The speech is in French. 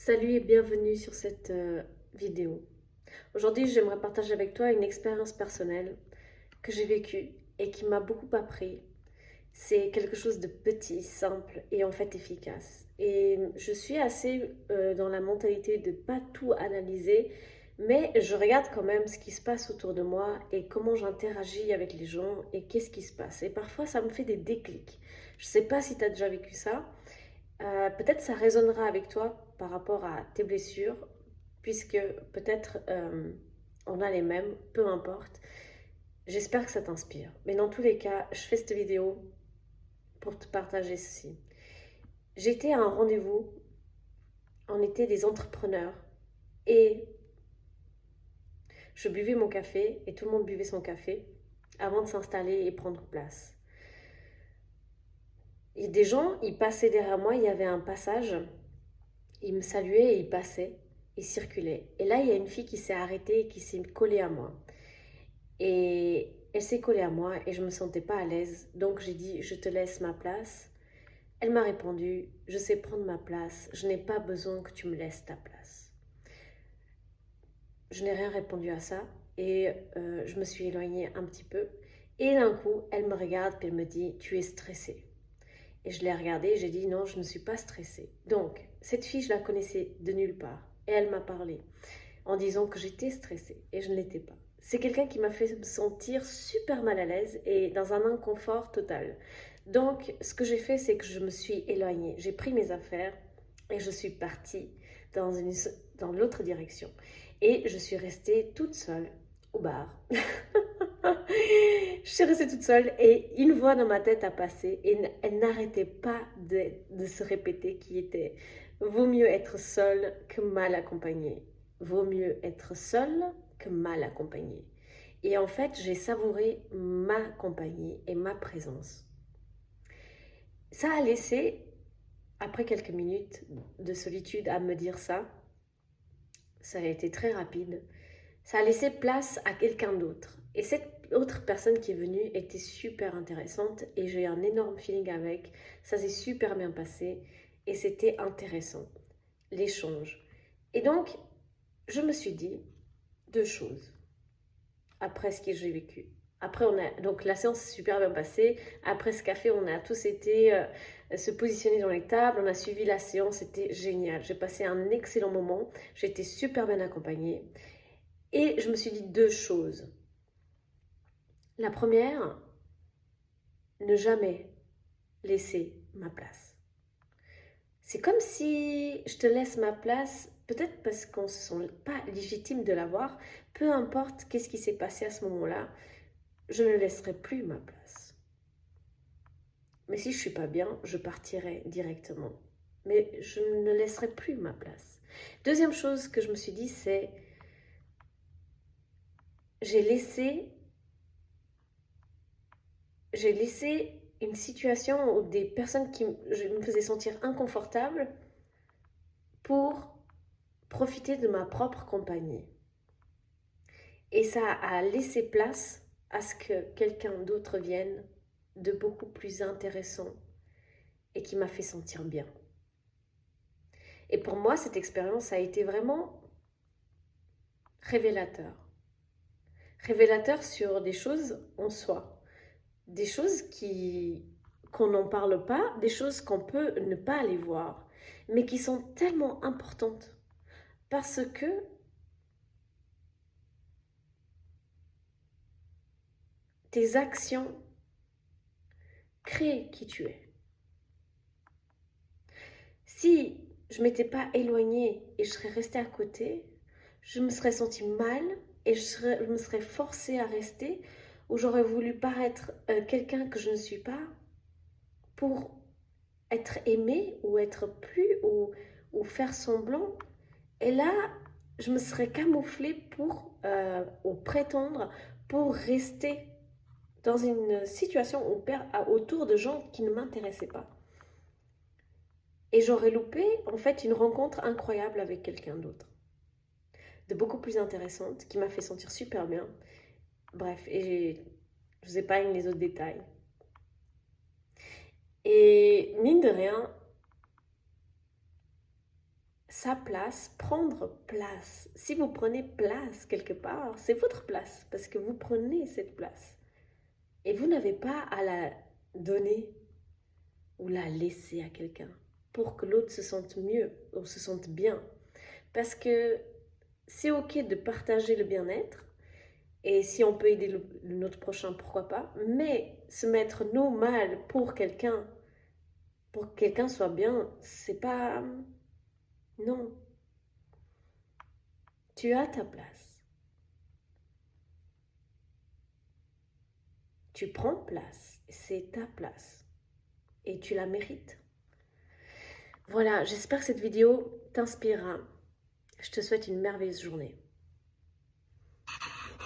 Salut et bienvenue sur cette vidéo. Aujourd'hui, j'aimerais partager avec toi une expérience personnelle que j'ai vécue et qui m'a beaucoup appris. C'est quelque chose de petit, simple et en fait efficace. Et je suis assez dans la mentalité de pas tout analyser, mais je regarde quand même ce qui se passe autour de moi et comment j'interagis avec les gens et qu'est-ce qui se passe. Et parfois, ça me fait des déclics. Je sais pas si tu as déjà vécu ça. Peut-être ça résonnera avec toi par rapport à tes blessures, puisque peut-être on a les mêmes, peu importe. J'espère que ça t'inspire. Mais dans tous les cas, je fais cette vidéo pour te partager ceci. J'étais à un rendez-vous, on était des entrepreneurs, et je buvais mon café, et tout le monde buvait son café, avant de s'installer et prendre place. Et des gens, ils passaient derrière moi, il y avait un passage. Il me saluait et il passait, il circulait. Et là, il y a une fille qui s'est arrêtée et qui s'est collée à moi. Et elle s'est collée à moi et je ne me sentais pas à l'aise. Donc j'ai dit, je te laisse ma place. Elle m'a répondu, je sais prendre ma place, je n'ai pas besoin que tu me laisses ta place. Je n'ai rien répondu à ça et je me suis éloignée un petit peu. Et d'un coup, elle me regarde et elle me dit, tu es stressée. Et je l'ai regardée et j'ai dit non, je ne suis pas stressée. Donc, cette fille, je la connaissais de nulle part. Et elle m'a parlé en disant que j'étais stressée et je ne l'étais pas. C'est quelqu'un qui m'a fait me sentir super mal à l'aise et dans un inconfort total. Donc, ce que j'ai fait, c'est que je me suis éloignée. J'ai pris mes affaires et je suis partie dans l'autre direction. Et je suis restée toute seule au bar. Je suis restée toute seule et une voix dans ma tête a passé et elle n'arrêtait pas de se répéter qui était vaut mieux être seul que mal accompagné. Vaut mieux être seul que mal accompagné. Et en fait, j'ai savouré ma compagnie et ma présence. Ça a laissé, après quelques minutes de solitude à me dire ça a été très rapide, ça a laissé place à quelqu'un d'autre. Et cette autre personne qui est venue était super intéressante et j'ai eu un énorme feeling avec. Ça s'est super bien passé et c'était intéressant, l'échange. Et donc, je me suis dit deux choses après ce que j'ai vécu. Après, donc la séance s'est super bien passée. Après ce café, on a tous été se positionner dans les tables. On a suivi la séance, c'était génial. J'ai passé un excellent moment. J'ai été super bien accompagnée. Et je me suis dit deux choses. La première, ne jamais laisser ma place. C'est comme si je te laisse ma place, peut-être parce qu'on ne se sent pas légitime de l'avoir, peu importe qu'est-ce qui s'est passé à ce moment-là, je ne laisserai plus ma place. Mais si je ne suis pas bien, je partirai directement. Mais je ne laisserai plus ma place. Deuxième chose que je me suis dit, c'est j'ai laissé une situation où des personnes qui me faisaient sentir inconfortable pour profiter de ma propre compagnie. Et ça a laissé place à ce que quelqu'un d'autre vienne de beaucoup plus intéressant et qui m'a fait sentir bien. Et pour moi, cette expérience a été vraiment révélateur. Révélateur sur des choses en soi, des choses qu'on n'en parle pas, des choses qu'on peut ne pas aller voir, mais qui sont tellement importantes parce que tes actions créent qui tu es. Si je m'étais pas éloignée et je serais restée à côté, je me serais sentie mal et je me serais forcée à rester ou j'aurais voulu paraître quelqu'un que je ne suis pas pour être aimée ou être plus ou faire semblant. Et là, je me serais camouflée ou prétendre pour rester dans une situation autour de gens qui ne m'intéressaient pas. Et j'aurais loupé en fait une rencontre incroyable avec quelqu'un d'autre, de beaucoup plus intéressante, qui m'a fait sentir super bien. Bref, et je vous épargne les autres détails. Et mine de rien, sa place, prendre place. Si vous prenez place quelque part, c'est votre place parce que vous prenez cette place. Et vous n'avez pas à la donner ou la laisser à quelqu'un pour que l'autre se sente mieux ou se sente bien. Parce que c'est ok de partager le bien-être et si on peut aider notre prochain, pourquoi pas, mais se mettre nos mal pour que quelqu'un soit bien, c'est pas... Non. Tu as ta place. Tu prends place. C'est ta place. Et tu la mérites. Voilà, j'espère que cette vidéo t'inspirera. Je te souhaite une merveilleuse journée.